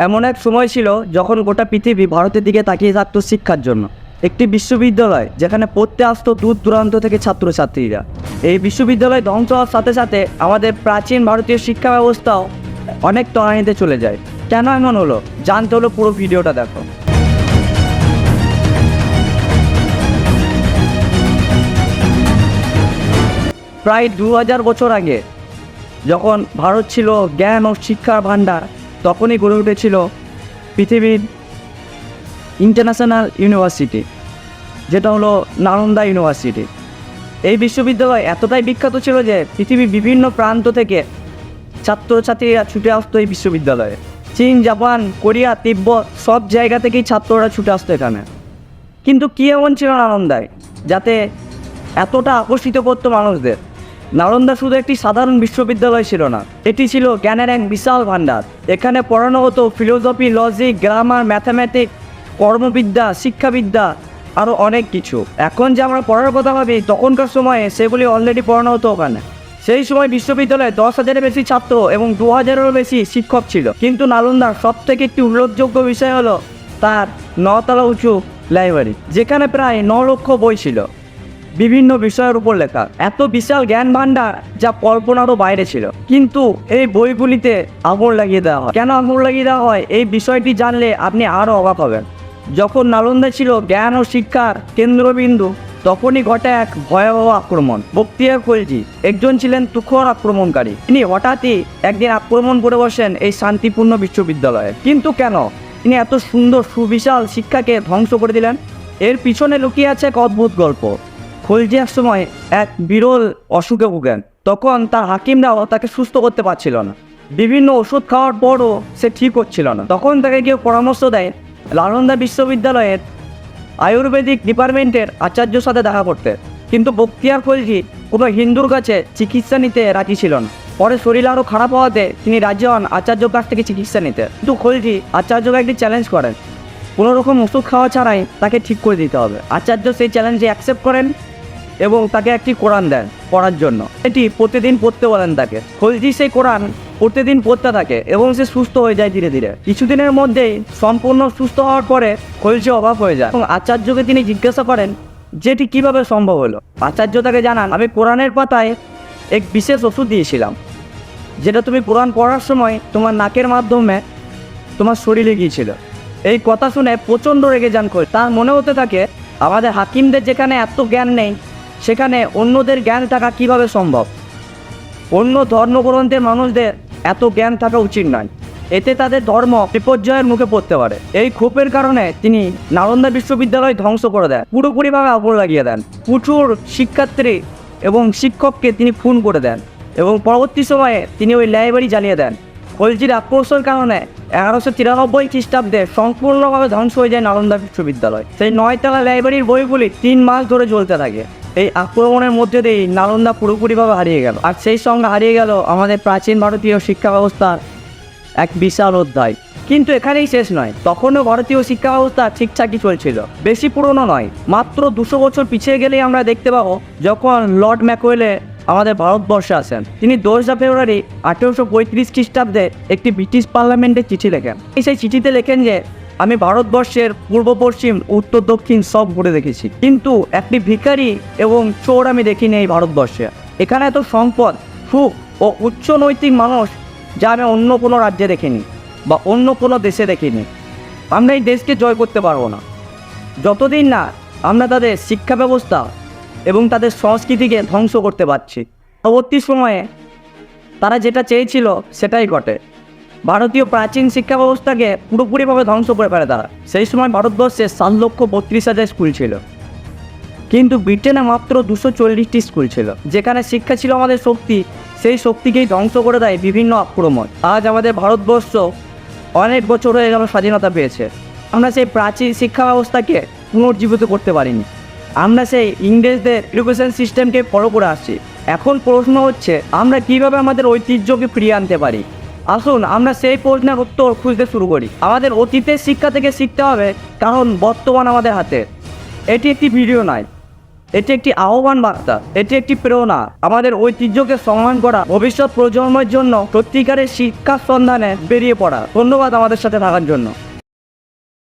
এমন এক সময় ছিল যখন গোটা পৃথিবী ভারতের দিকে তাকিয়ে থাকতো শিক্ষার জন্য। একটি বিশ্ববিদ্যালয় যেখানে পড়তে আসতো দূর দূরান্ত থেকে ছাত্রছাত্রীরা। এই বিশ্ববিদ্যালয় ধ্বংস হওয়ার সাথে সাথে আমাদের প্রাচীন ভারতীয় শিক্ষা ব্যবস্থাও অনেক তলানিতে চলে যায়। কেন এমন হলো জানতে হলো পুরো ভিডিওটা দেখো। প্রায় 2000 বছর আগে যখন ভারত ছিল জ্ঞান ও শিক্ষার ভাণ্ডার, তখনই গড়ে উঠেছিল পৃথিবীর ইন্টারন্যাশনাল ইউনিভার্সিটি, যেটা হলো নালন্দা ইউনিভার্সিটি। এই বিশ্ববিদ্যালয় এতটাই বিখ্যাত ছিল যে পৃথিবীর বিভিন্ন প্রান্ত থেকে ছাত্রছাত্রীরা ছুটে আসতো এই বিশ্ববিদ্যালয়ে। চীন, জাপান, কোরিয়া, তিব্বত সব জায়গা থেকেই ছাত্ররা ছুটে আসতো এখানে। কিন্তু কী এমন ছিল নালন্দায় যাতে এতটা আকর্ষিত করতো মানুষদের? নালন্দা শুধু একটি সাধারণ বিশ্ববিদ্যালয় ছিল না, এটি ছিল জ্ঞানের এক বিশাল ভাণ্ডার। এখানে পড়ানো হতো ফিলোসফি, লজিক, গ্রামার, ম্যাথামেটিক্স, কর্মবিদ্যা, শিক্ষাবিদ্যা, আরও অনেক কিছু। এখন যে আমরা পড়ার কথা ভাবি, তখনকার সময়ে সেগুলি অলরেডি পড়ানো হতো ওখানে। সেই সময় বিশ্ববিদ্যালয়ে 10,000-এর বেশি ছাত্র এবং 2000-এরও বেশি শিক্ষক ছিল। কিন্তু নালন্দার সবথেকে একটি উল্লেখযোগ্য বিষয় হলো তার 9 তলা উঁচু লাইব্রেরি, যেখানে প্রায় 9 লক্ষ বই ছিল বিভিন্ন বিষয়ের উপর লেখা। এত বিশাল জ্ঞান ভাণ্ডার যা কল্পনারও বাইরে ছিল। কিন্তু এই বইগুলিতে আগুন লাগিয়ে দেওয়া হয়। কেন আগুন লাগিয়ে দেওয়া হয় এই বিষয়টি জানলে আপনি আরও অবাক হবেন। যখন নালন্দা ছিল জ্ঞান ও শিক্ষার কেন্দ্রবিন্দু, তখনই ঘটে এক ভয়াবহ আক্রমণ। বখতিয়ার খলজি একজন ছিলেন তুখোর আক্রমণকারী। তিনি হঠাৎই একদিন আক্রমণ করে বসেন এই শান্তিপূর্ণ বিশ্ববিদ্যালয়ে। কিন্তু কেন তিনি এত সুন্দর সুবিশাল শিক্ষাকে ধ্বংস করে দিলেন? এর পিছনে লুকিয়ে আছে এক অদ্ভুত গল্প। খলজি এক সময় এক বিরল অসুখে ভুগেন। তখন তার হাকিমরাও তাকে সুস্থ করতে পারছিল না। বিভিন্ন ওষুধ খাওয়ার পরও সে ঠিক হচ্ছিল না। তখন তাকে কেউ পরামর্শ দেয় নালন্দা বিশ্ববিদ্যালয়ের আয়ুর্বেদিক ডিপার্টমেন্টের আচার্যর সাথে দেখা করতে। কিন্তু বখতিয়ার খলজি কোনো হিন্দুর কাছে চিকিৎসা নিতে রাজি ছিল না। পরে শরীর আরও খারাপ হওয়াতে তিনি রাজি হন আচার্যর কাছ থেকে চিকিৎসা নিতে। কিন্তু খলজি আচার্যকে একটি চ্যালেঞ্জ করেন, কোনো রকম ওষুধ খাওয়া ছাড়াই তাকে ঠিক করে দিতে হবে। আচার্য সেই চ্যালেঞ্জে অ্যাকসেপ্ট করেন এবং তাকে একটি কোরআন দেন পড়ার জন্য। এটি প্রতিদিন পড়তে বলেন তাকে। খলজি সেই কোরআন প্রতিদিন পড়তে থাকে এবং সে সুস্থ হয়ে যায় ধীরে ধীরে। কিছুদিনের মধ্যেই সম্পূর্ণ সুস্থ হওয়ার পরে খলজি অবাক হয়ে যায় এবং আচার্যকে তিনি জিজ্ঞাসা করেন যে এটি কীভাবে সম্ভব হলো। আচার্য তাকে জানান, আমি কোরআনের পাতায় এক বিশেষ ওষুধ দিয়েছিলাম, যেটা তুমি কোরআন পড়ার সময় তোমার নাকের মাধ্যমে তোমার শরীরে গিয়েছিল। এই কথা শুনে প্রচণ্ড রেগে যান খলজি। তার মনে হতে থাকে আমাদের হাকিমদের যেখানে এত জ্ঞান নেই, সেখানে অন্যদের জ্ঞান থাকা কিভাবে সম্ভব? অন্য ধর্মগ্রন্থের মানুষদের এত জ্ঞান থাকা উচিত নয়, এতে তাদের ধর্ম বিপর্যয়ের মুখে পড়তে পারে। এই ক্ষোভের কারণে তিনি নালন্দা বিশ্ববিদ্যালয় ধ্বংস করে দেন, পুরোপুরিভাবে আগুন লাগিয়ে দেন। প্রচুর শিক্ষার্থী এবং শিক্ষককে তিনি খুন করে দেন এবং পরবর্তী সময়ে তিনি ওই লাইব্রেরি জ্বালিয়ে দেন। খলজির আক্রোশের কারণে 1193 খ্রিস্টাব্দে সম্পূর্ণভাবে ধ্বংস হয়ে যায় নালন্দা বিশ্ববিদ্যালয়। সেই 9 তলা লাইব্রেরির বইগুলি 3 মাস ধরে চলতে থাকে। এই আক্রমণের মধ্যে দিয়েই নালন্দা পুরোপুরিভাবে হারিয়ে গেল, আর সেই সঙ্গে হারিয়ে গেল আমাদের প্রাচীন ভারতীয় শিক্ষা ব্যবস্থার এক বিশাল অধ্যায়। কিন্তু এখানেই শেষ নয়, তখনও ভারতীয় শিক্ষা ব্যবস্থা ঠিকঠাকই চলছিল, বেশি পুরনো নয়। মাত্র 200 বছর পিছিয়ে গেলেই আমরা দেখতে পাবো যখন লর্ড ম্যাকওয়েলে আমাদের ভারতবর্ষে আসেন। তিনি 2 ফেব্রুয়ারি 1835 খ্রিস্টাব্দে একটি ব্রিটিশ পার্লামেন্টে চিঠি লেখেন। সেই চিঠিতে লেখেন যে আমি ভারতবর্ষের পূর্ব পশ্চিম উত্তর দক্ষিণ সব ঘুরে দেখেছি, কিন্তু একটি ভিখারি এবং চোর আমি দেখিনি এই ভারতবর্ষে। এখানে এত সম্পদ, সুখ ও উচ্চ নৈতিক মানুষ যা আমি অন্য কোনো রাজ্যে দেখিনি বা অন্য কোনো দেশে দেখিনি। আমরা এই দেশকে জয় করতে পারবো না যতদিন না আমরা তাদের শিক্ষা ব্যবস্থা এবং তাদের সংস্কৃতিকে ধ্বংস করতে পারছি। পরবর্তী সময়ে তারা যেটা চেয়েছিল সেটাই ঘটে। ভারতীয় প্রাচীন শিক্ষা ব্যবস্থাকে পুরোপুরিভাবে ধ্বংস করে ফেলে তারা। সেই সময় ভারতবর্ষে 7,32,000 স্কুল ছিল, কিন্তু ব্রিটেনে মাত্র 240টি স্কুল ছিল। যেখানে শিক্ষা ছিল আমাদের শক্তি, সেই শক্তিকেই ধ্বংস করে দেয় বিভিন্ন আক্রমণ। আজ আমাদের ভারতবর্ষ অনেক বছর হয়ে গেল স্বাধীনতা পেয়েছে, আমরা সেই প্রাচীন শিক্ষা ব্যবস্থাকে পুনর্জীবিত করতে পারিনি। আমরা সেই ইংরেজদের এডুকেশন সিস্টেমকে ফলো করে আসছি। এখন প্রশ্ন হচ্ছে আমরা কীভাবে আমাদের ঐতিহ্যকে ফিরিয়ে আনতে পারি। আসুন আমরা সেই প্রশ্নের উত্তর খুঁজতে শুরু করি। আমাদের অতীতের শিক্ষা থেকে শিখতে হবে, কারণ বর্তমান আমাদের হাতে। এটি একটি ভিডিও নয়, এটি একটি আহ্বান বার্তা, এটি একটি প্রেরণা আমাদের ঐতিহ্যকে সম্মান করা, ভবিষ্যৎ প্রজন্মের জন্য সত্যিকারের শিক্ষার সন্ধানে বেরিয়ে পড়া। ধন্যবাদ আমাদের সাথে থাকার জন্য।